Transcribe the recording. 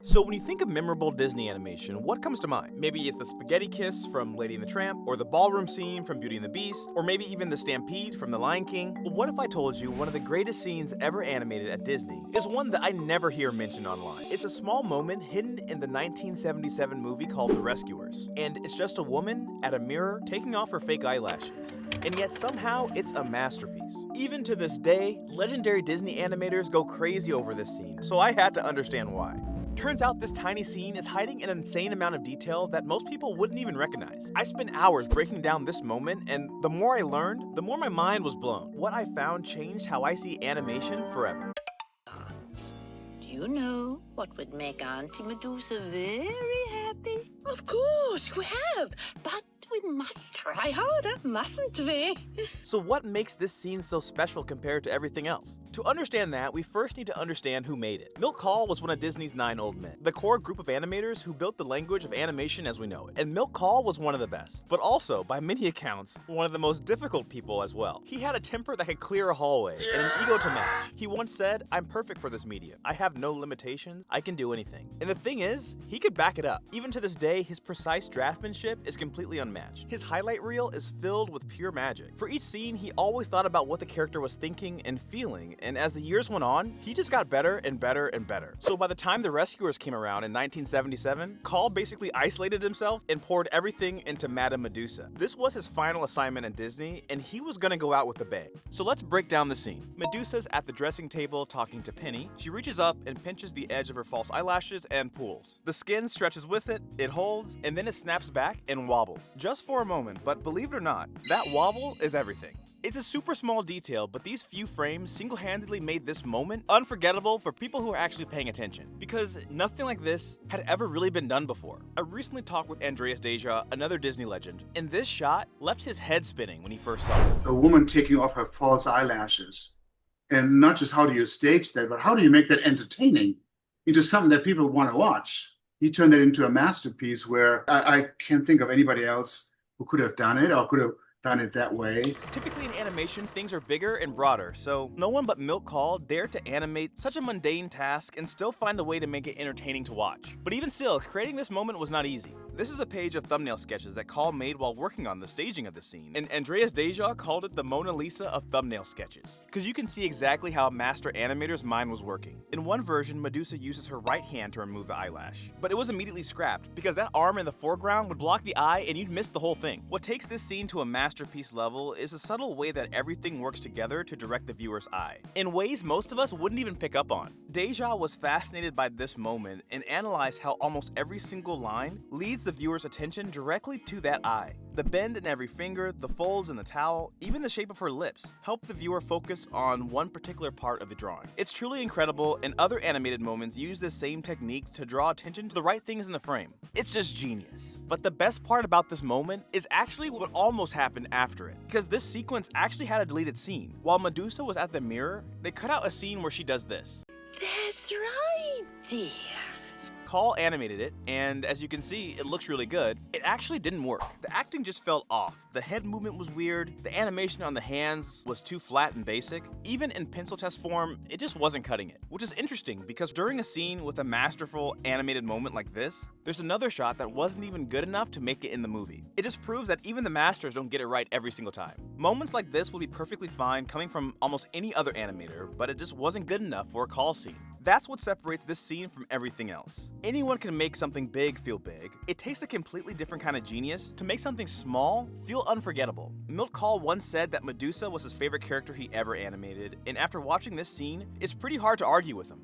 So when you think of memorable Disney animation, what comes to mind? Maybe it's the spaghetti kiss from Lady and the Tramp, or the ballroom scene from Beauty and the Beast, or maybe even the stampede from The Lion King. But what if I told you one of the greatest scenes ever animated at Disney is one that I never hear mentioned online? It's a small moment hidden in the 1977 movie called The Rescuers, and it's just a woman at a mirror taking off her fake eyelashes. And yet somehow it's a masterpiece. Even to this day, legendary Disney animators go crazy over this scene, so I had to understand why. Turns out this tiny scene is hiding an insane amount of detail that most people wouldn't even recognize. I spent hours breaking down this moment, and the more I learned, the more my mind was blown. What I found changed how I see animation forever. Do you know what would make Auntie Medusa very happy? Of course, you have, but we must try harder, mustn't we? So what makes this scene so special compared to everything else? To understand that, we first need to understand who made it. Milt Kahl was one of Disney's 9 old men, the core group of animators who built the language of animation as we know it. And Milt Kahl was one of the best, but also, by many accounts, one of the most difficult people as well. He had a temper that could clear a hallway, and an ego to match. He once said, "I'm perfect for this medium. I have no limitations. I can do anything." And the thing is, he could back it up. Even to this day, his precise draftsmanship is completely unmatched. His highlight reel is filled with pure magic. For each scene, he always thought about what the character was thinking and feeling, and as the years went on, he just got better and better and better. So by the time The Rescuers came around in 1977, Kahl basically isolated himself and poured everything into Madame Medusa. This was his final assignment in Disney, and he was gonna go out with a bang. So let's break down the scene. Medusa's at the dressing table talking to Penny. She reaches up and pinches the edge of her false eyelashes and pulls. The skin stretches with it, it holds, and then it snaps back and wobbles. Just for a moment, but believe it or not, that wobble is everything. It's a super small detail, but these few frames single-handedly made this moment unforgettable for people who are actually paying attention, because nothing like this had ever really been done before. I recently talked with Andreas Deja, another Disney legend, and this shot left his head spinning when he first saw it. A woman taking off her false eyelashes. And not just how do you stage that, but how do you make that entertaining into something that people want to watch? He turned that into a masterpiece where I can't think of anybody else who could have done it or could have done it that way. Typically in animation, things are bigger and broader, so no one but Milt Kahl dared to animate such a mundane task and still find a way to make it entertaining to watch. But even still, creating this moment was not easy. This is a page of thumbnail sketches that Kahl made while working on the staging of the scene, and Andreas Deja called it the Mona Lisa of thumbnail sketches, because you can see exactly how a master animator's mind was working. In one version, Medusa uses her right hand to remove the eyelash, but it was immediately scrapped because that arm in the foreground would block the eye and you'd miss the whole thing. What takes this scene to a masterpiece level is a subtle way that everything works together to direct the viewer's eye, in ways most of us wouldn't even pick up on. Deja was fascinated by this moment and analyzed how almost every single line leads the viewer's attention directly to that eye. The bend in every finger, the folds in the towel, even the shape of her lips help the viewer focus on one particular part of the drawing. It's truly incredible, and other animated moments use this same technique to draw attention to the right things in the frame. It's just genius. But the best part about this moment is actually what almost happened after it, because this sequence actually had a deleted scene. While Medusa was at the mirror, they cut out a scene where she does this. That's right, dear. Kahl animated it, and as you can see, it looks really good. It actually didn't work. The acting just felt off. The head movement was weird, the animation on the hands was too flat and basic. Even in pencil test form, it just wasn't cutting it. Which is interesting, because during a scene with a masterful animated moment like this, there's another shot that wasn't even good enough to make it in the movie. It just proves that even the masters don't get it right every single time. Moments like this will be perfectly fine coming from almost any other animator, but it just wasn't good enough for a Kahl scene. That's what separates this scene from everything else. Anyone can make something big feel big. It takes a completely different kind of genius to make something small feel unforgettable. Milt Kahl once said that Medusa was his favorite character he ever animated, and after watching this scene, it's pretty hard to argue with him.